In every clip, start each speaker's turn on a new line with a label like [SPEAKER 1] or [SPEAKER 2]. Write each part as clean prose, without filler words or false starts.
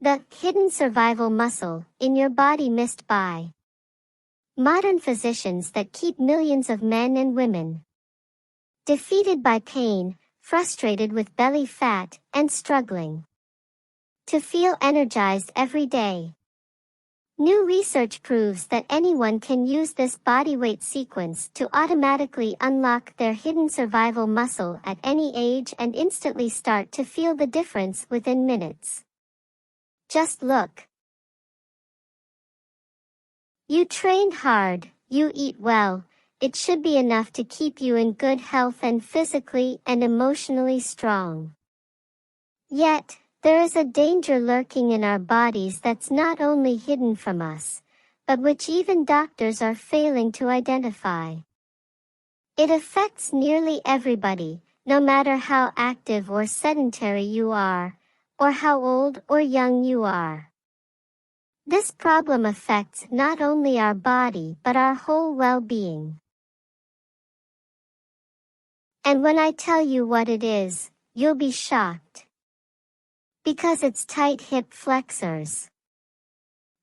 [SPEAKER 1] the hidden survival muscle in your body missed by modern physicians that keep millions of men and women defeated by pain, frustrated with belly fat, and struggling to feel energized every day. New research proves that anyone can use this bodyweight sequence to automatically unlock their hidden survival muscle at any age and instantly start to feel the difference within minutes. Just look. You train hard, you eat well, it should be enough to keep you in good health and physically and emotionally strong. Yet, there is a danger lurking in our bodies that's not only hidden from us, but which even doctors are failing to identify. It affects nearly everybody, no matter how active or sedentary you are, or how old or young you are. This problem affects not only our body but our whole well-being. And when I tell you what it is, you'll be shocked. Because it's tight hip flexors.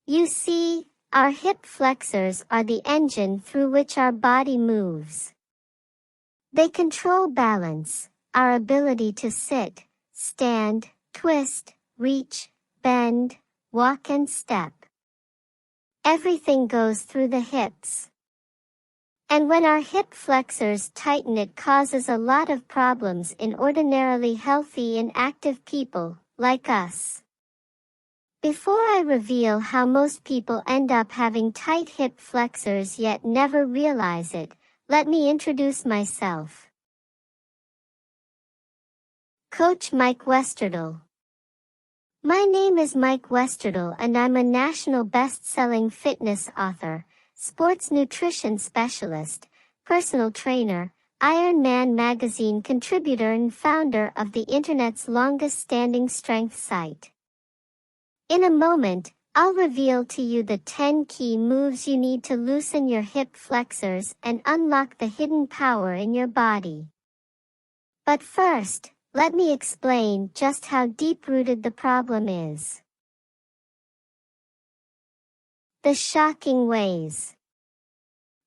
[SPEAKER 1] You see, our hip flexors are the engine through which our body moves. They control balance, our ability to sit, stand, twist, reach, bend, walk and step. Everything goes through the hips. And when our hip flexors tighten, it causes a lot of problems in ordinarily healthy and active people, like us. Before I reveal how most people end up having tight hip flexors yet never realize it, let me introduce myself. Coach Mike Westerdahl. My name is Mike Westerdahl and I'm a national best-selling fitness author, sports nutrition specialist, personal trainer, Iron Man magazine contributor and founder of the internet's longest-standing strength site. In a moment, I'll reveal to you the 10 key moves you need to loosen your hip flexors and unlock the hidden power in your body. But first, let me explain just how deep-rooted the problem is. The shocking ways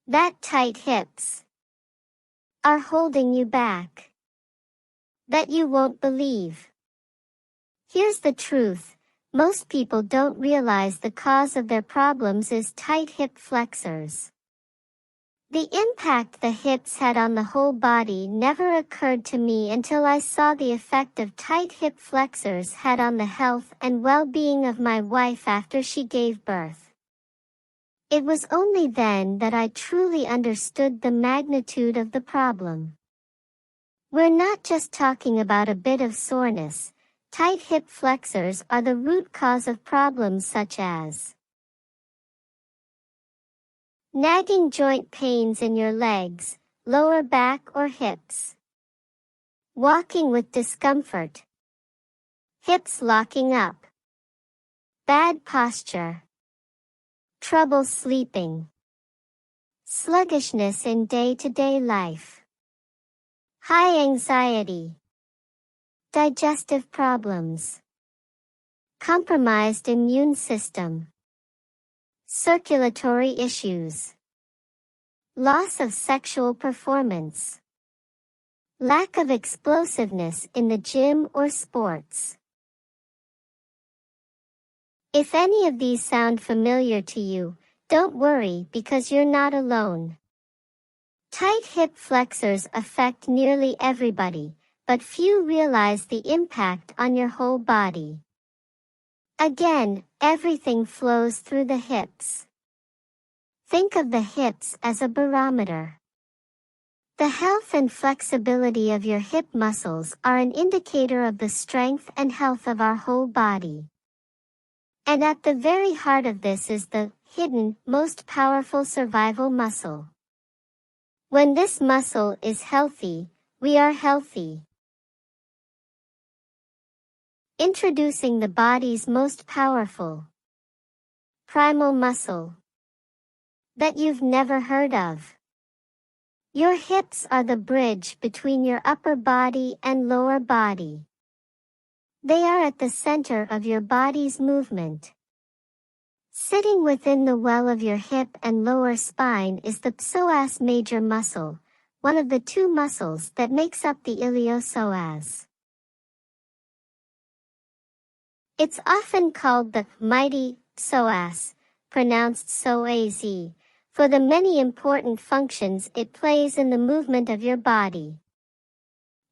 [SPEAKER 1] that tight hips are holding you back, that you won't believe. Here's the truth. Most people don't realize the cause of their problems is tight hip flexors. The impact the hips had on the whole body never occurred to me until I saw the effect of tight hip flexors had on the health and well-being of my wife after she gave birth. It was only then that I truly understood the magnitude of the problem. We're not just talking about a bit of soreness. Tight hip flexors are the root cause of problems such as nagging joint pains in your legs, lower back or hips, walking with discomfort, hips locking up, bad posture, trouble sleeping, sluggishness in day-to-day life, high anxiety, digestive problems, compromised immune system, circulatory issues, loss of sexual performance, lack of explosiveness in the gym or sports. If any of these sound familiar to you, don't worry because you're not alone. Tight hip flexors affect nearly everybody, but few realize the impact on your whole body. Again, everything flows through the hips. Think of the hips as a barometer. The health and flexibility of your hip muscles are an indicator of the strength and health of our whole body. And at the very heart of this is the hidden, most powerful survival muscle. When this muscle is healthy, we are healthy. Introducing the body's most powerful primal muscle that you've never heard of. Your hips are the bridge between your upper body and lower body. They are at the center of your body's movement. Sitting within the well of your hip and lower spine is the psoas major muscle, one of the two muscles that makes up the iliopsoas. It's often called the mighty psoas, pronounced psoas, for the many important functions it plays in the movement of your body.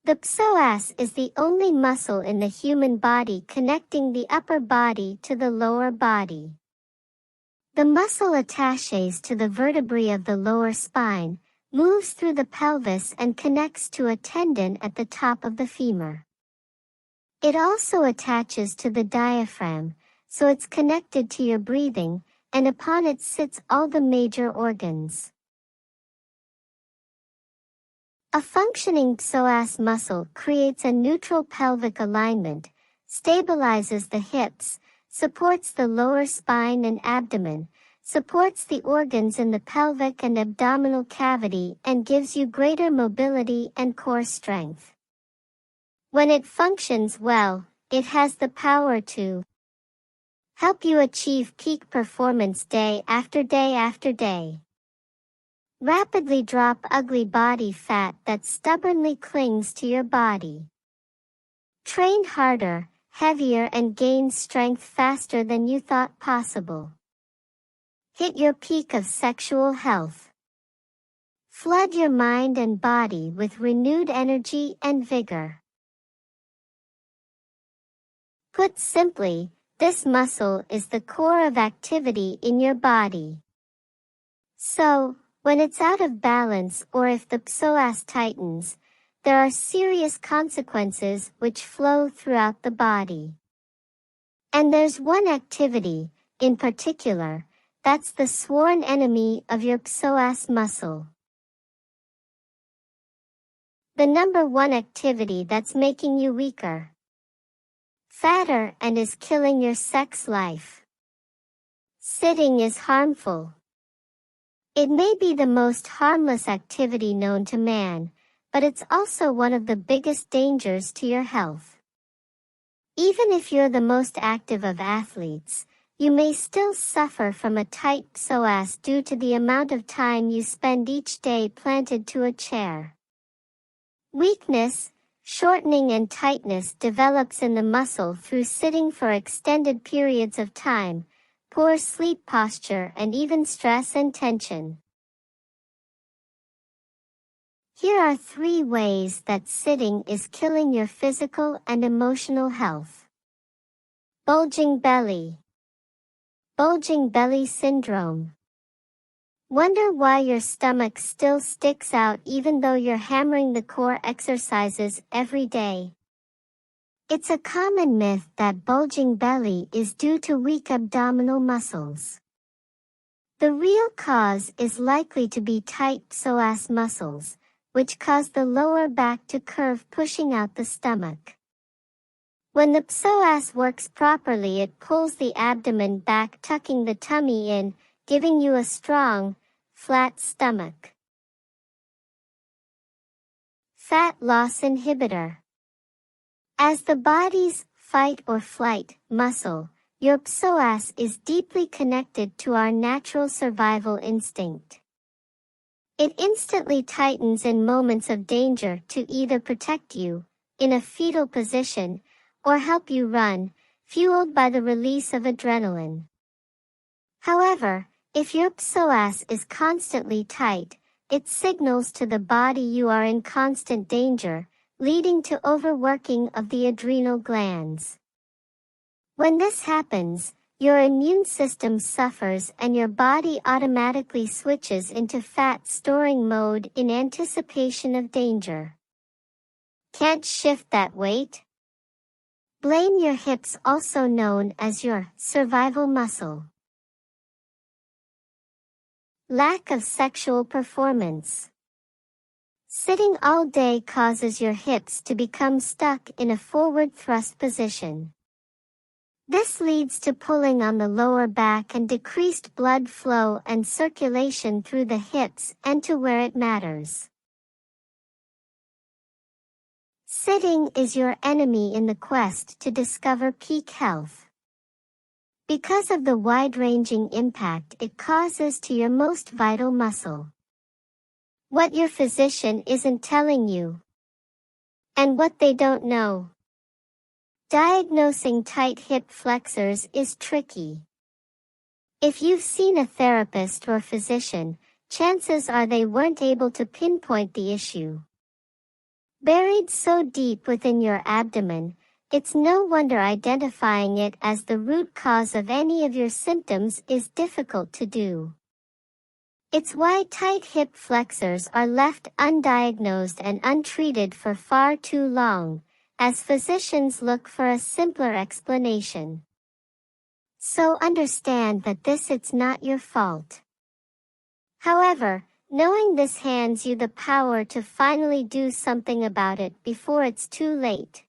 [SPEAKER 1] The psoas is the only muscle in the human body connecting the upper body to the lower body. The muscle attaches to the vertebrae of the lower spine, moves through the pelvis and connects to a tendon at the top of the femur. It also attaches to the diaphragm, so it's connected to your breathing, and upon it sits all the major organs. A functioning psoas muscle creates a neutral pelvic alignment, stabilizes the hips, supports the lower spine and abdomen, supports the organs in the pelvic and abdominal cavity and gives you greater mobility and core strength. When it functions well, it has the power to help you achieve peak performance day after day after day. Rapidly drop ugly body fat that stubbornly clings to your body. Train harder, heavier and gain strength faster than you thought possible. Hit your peak of sexual health. Flood your mind and body with renewed energy and vigor. Put simply, this muscle is the core of activity in your body. So, when it's out of balance or if the psoas tightens, there are serious consequences which flow throughout the body. And there's one activity, in particular, that's the sworn enemy of your psoas muscle. The number one activity that's making you weaker, fatter and is killing your sex life. Sitting is harmful. It may be the most harmless activity known to man, but it's also one of the biggest dangers to your health. Even if you're the most active of athletes, you may still suffer from a tight psoas due to the amount of time you spend each day planted to a chair. Weakness, shortening and tightness develops in the muscle through sitting for extended periods of time, poor sleep posture and even stress and tension. Here are 3 ways that sitting is killing your physical and emotional health. Bulging belly. Bulging belly syndrome. Wonder why your stomach still sticks out even though you're hammering the core exercises every day. It's a common myth that bulging belly is due to weak abdominal muscles. The real cause is likely to be tight psoas muscles, which cause the lower back to curve, pushing out the stomach. When the psoas works properly, it pulls the abdomen back, tucking the tummy in, giving you a strong, flat stomach. Fat loss inhibitor. As the body's fight or flight muscle, your psoas is deeply connected to our natural survival instinct. It instantly tightens in moments of danger to either protect you, in a fetal position, or help you run, fueled by the release of adrenaline. However, if your psoas is constantly tight, it signals to the body you are in constant danger, leading to overworking of the adrenal glands. When this happens, your immune system suffers and your body automatically switches into fat storing mode in anticipation of danger. Can't shift that weight? Blame your hips, also known as your survival muscle. Lack of sexual performance. Sitting all day causes your hips to become stuck in a forward thrust position. This leads to pulling on the lower back and decreased blood flow and circulation through the hips and to where it matters. Sitting is your enemy in the quest to discover peak health. Because of the wide-ranging impact it causes to your most vital muscle. What your physician isn't telling you. And what they don't know. Diagnosing tight hip flexors is tricky. If you've seen a therapist or physician, chances are they weren't able to pinpoint the issue. Buried so deep within your abdomen, it's no wonder identifying it as the root cause of any of your symptoms is difficult to do. It's why tight hip flexors are left undiagnosed and untreated for far too long, as physicians look for a simpler explanation. So understand that it's not your fault. However, knowing this hands you the power to finally do something about it before it's too late.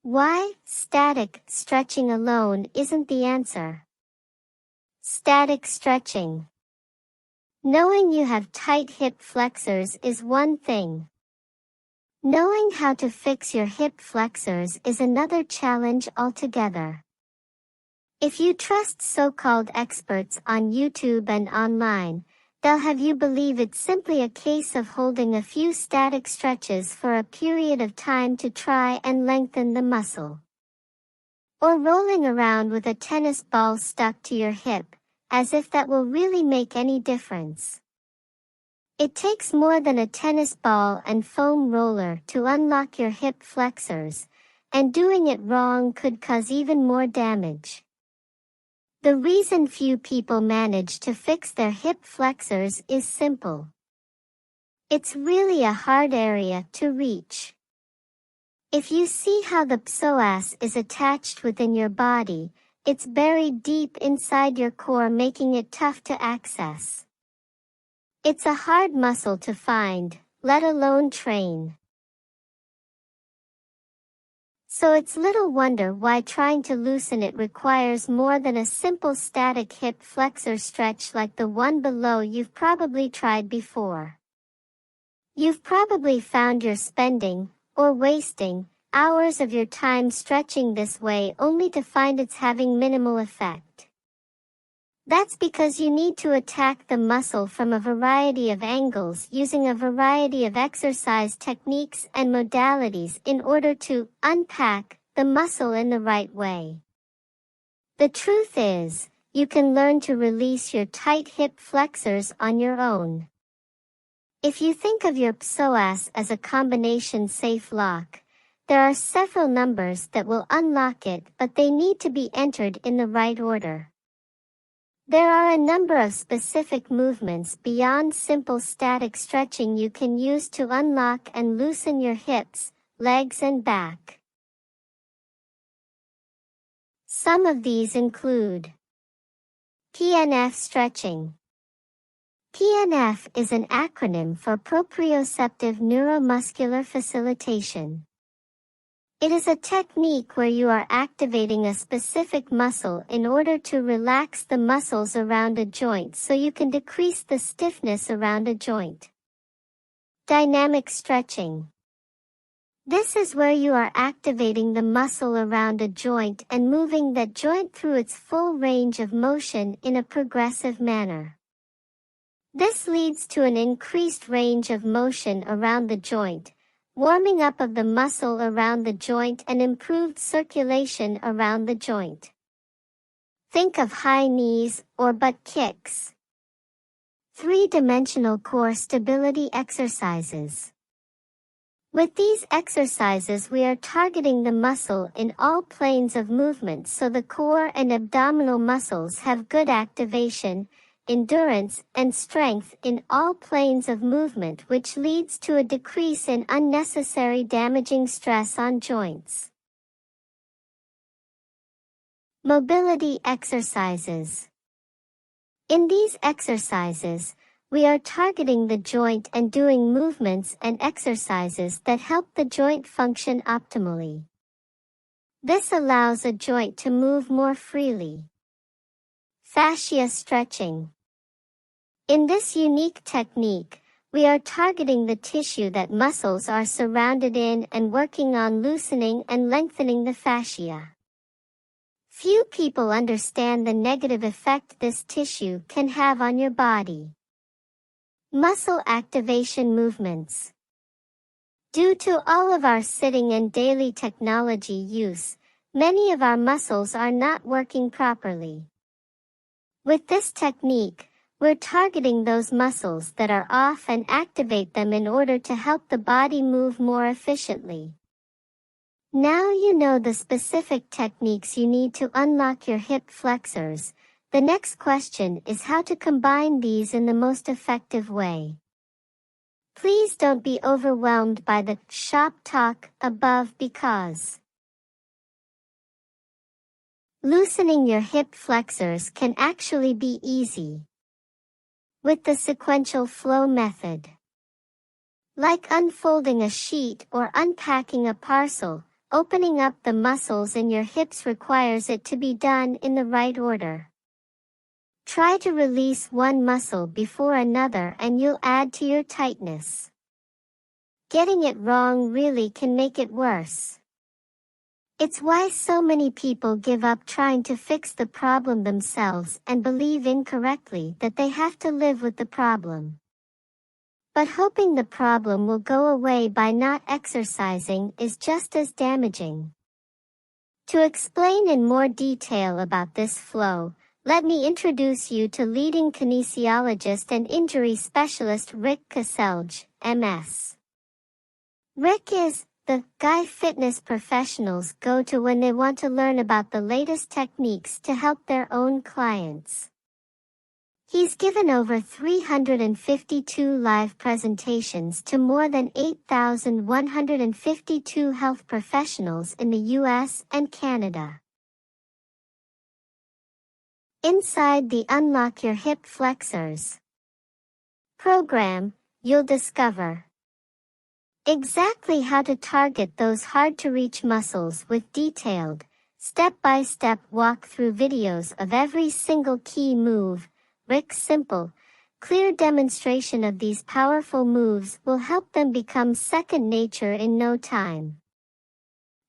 [SPEAKER 1] Why static stretching alone isn't the answer. Static stretching. Knowing you have tight hip flexors is one thing. Knowing how to fix your hip flexors is another challenge altogether. If you trust so-called experts on YouTube and online, they'll have you believe it's simply a case of holding a few static stretches for a period of time to try and lengthen the muscle. Or rolling around with a tennis ball stuck to your hip, as if that will really make any difference. It takes more than a tennis ball and foam roller to unlock your hip flexors, and doing it wrong could cause even more damage. The reason few people manage to fix their hip flexors is simple. It's really a hard area to reach. If you see how the psoas is attached within your body, it's buried deep inside your core, making it tough to access. It's a hard muscle to find, let alone train. So it's little wonder why trying to loosen it requires more than a simple static hip flexor stretch like the one below you've probably tried before. You've probably found you're spending, or wasting, hours of your time stretching this way only to find it's having minimal effect. That's because you need to attack the muscle from a variety of angles using a variety of exercise techniques and modalities in order to unpack the muscle in the right way. The truth is, you can learn to release your tight hip flexors on your own. If you think of your psoas as a combination safe lock, there are several numbers that will unlock it, but they need to be entered in the right order. There are a number of specific movements beyond simple static stretching you can use to unlock and loosen your hips, legs and back. Some of these include PNF stretching. PNF is an acronym for proprioceptive neuromuscular facilitation. It is a technique where you are activating a specific muscle in order to relax the muscles around a joint so you can decrease the stiffness around a joint. Dynamic stretching. This is where you are activating the muscle around a joint and moving that joint through its full range of motion in a progressive manner. This leads to an increased range of motion around the joint, warming up of the muscle around the joint and improved circulation around the joint. Think of high knees or butt kicks. 3-dimensional core stability exercises. With these exercises we are targeting the muscle in all planes of movement so the core and abdominal muscles have good activation, endurance, and strength in all planes of movement, which leads to a decrease in unnecessary damaging stress on joints. Mobility exercises. In these exercises, we are targeting the joint and doing movements and exercises that help the joint function optimally. This allows a joint to move more freely. Fascia stretching. In this unique technique, We are targeting the tissue that muscles are surrounded in and working on loosening and lengthening the fascia. Few people understand the negative effect this tissue can have on your body. Muscle activation movements. Due to all of our sitting and daily technology use, many of our muscles are not working properly. With this technique, we're targeting those muscles that are off and activate them in order to help the body move more efficiently. Now you know the specific techniques you need to unlock your hip flexors. The next question is how to combine these in the most effective way. Please don't be overwhelmed by the shop talk above because loosening your hip flexors can actually be easy with the sequential flow method. Like unfolding a sheet or unpacking a parcel, opening up the muscles in your hips requires it to be done in the right order. Try to release one muscle before another and you'll add to your tightness. Getting it wrong really can make it worse. It's why so many people give up trying to fix the problem themselves and believe incorrectly that they have to live with the problem. But hoping the problem will go away by not exercising is just as damaging. To explain in more detail about this flow, let me introduce you to leading kinesiologist and injury specialist Rick Caselge, MS. Rick is the guy fitness professionals go to when they want to learn about the latest techniques to help their own clients. He's given over 352 live presentations to more than 8,152 health professionals in the US and Canada. Inside the Unlock Your Hip Flexors program, you'll discover exactly how to target those hard-to-reach muscles with detailed, step-by-step walkthrough videos of every single key move. Rick's simple, clear demonstration of these powerful moves will help them become second nature in no time.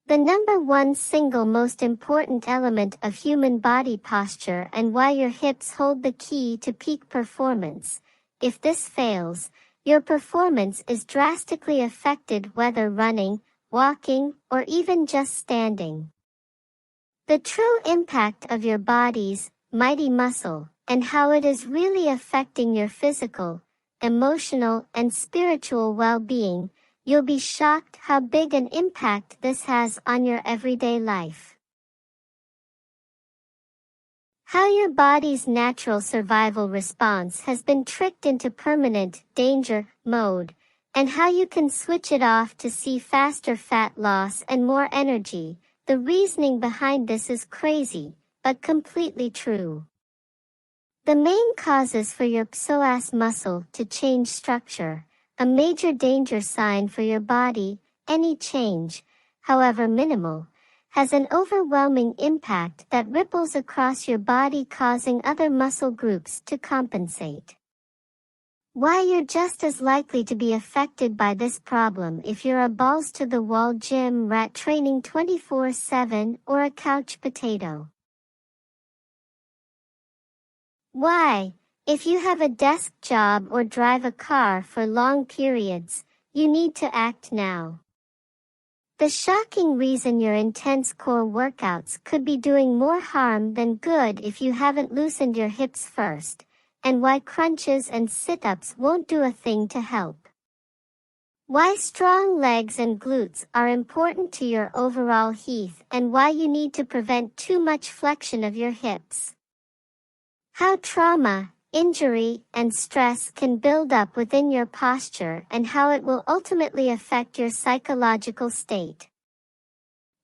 [SPEAKER 1] The number one single most important element of human body posture and why your hips hold the key to peak performance. If this fails, your performance is drastically affected whether running, walking, or even just standing. The true impact of your body's mighty muscle and how it is really affecting your physical, emotional, and spiritual well-being, you'll be shocked how big an impact this has on your everyday life. How your body's natural survival response has been tricked into permanent danger mode, and how you can switch it off to see faster fat loss and more energy. The reasoning behind this is crazy, but completely true. The main causes for your psoas muscle to change structure, a major danger sign for your body. Any change, however minimal, has an overwhelming impact that ripples across your body, causing other muscle groups to compensate. Why you're just as likely to be affected by this problem if you're a balls-to-the-wall gym rat training 24/7 or a couch potato. Why, if you have a desk job or drive a car for long periods, you need to act now. The shocking reason your intense core workouts could be doing more harm than good if you haven't loosened your hips first, and why crunches and sit-ups won't do a thing to help. Why strong legs and glutes are important to your overall health and why you need to prevent too much flexion of your hips. How trauma, injury, and stress can build up within your posture and how it will ultimately affect your psychological state.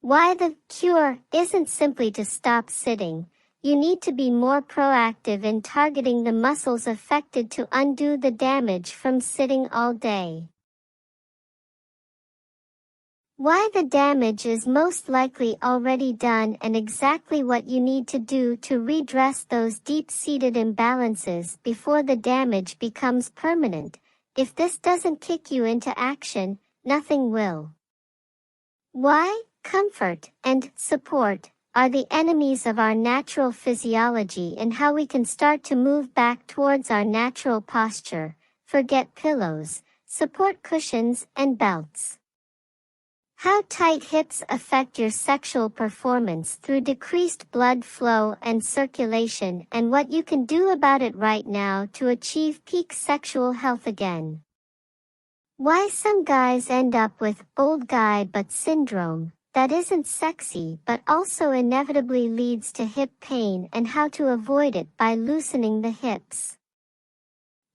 [SPEAKER 1] Why the cure isn't simply to stop sitting. You need to be more proactive in targeting the muscles affected to undo the damage from sitting all day. Why the damage is most likely already done and exactly what you need to do to redress those deep-seated imbalances before the damage becomes permanent. If this doesn't kick you into action, nothing will. Why? Comfort and support are the enemies of our natural physiology and how we can start to move back towards our natural posture. Forget pillows, support cushions and belts. How tight hips affect your sexual performance through decreased blood flow and circulation, and what you can do about it right now to achieve peak sexual health again. Why some guys end up with old guy butt syndrome, that isn't sexy but also inevitably leads to hip pain, and how to avoid it by loosening the hips.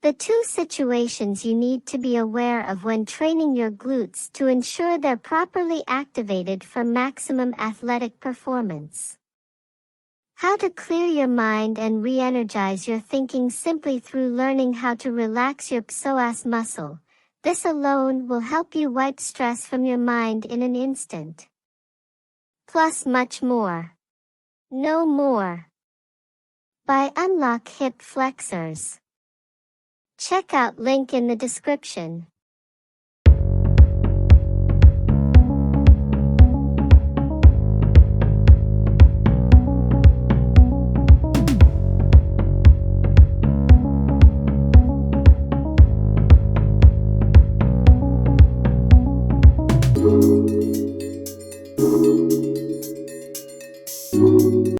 [SPEAKER 1] The two situations you need to be aware of when training your glutes to ensure they're properly activated for maximum athletic performance. How to clear your mind and re-energize your thinking simply through learning how to relax your psoas muscle. This alone will help you wipe stress from your mind in an instant. Plus much more. No more. By Unlock Hip Flexors. Check out link in the description.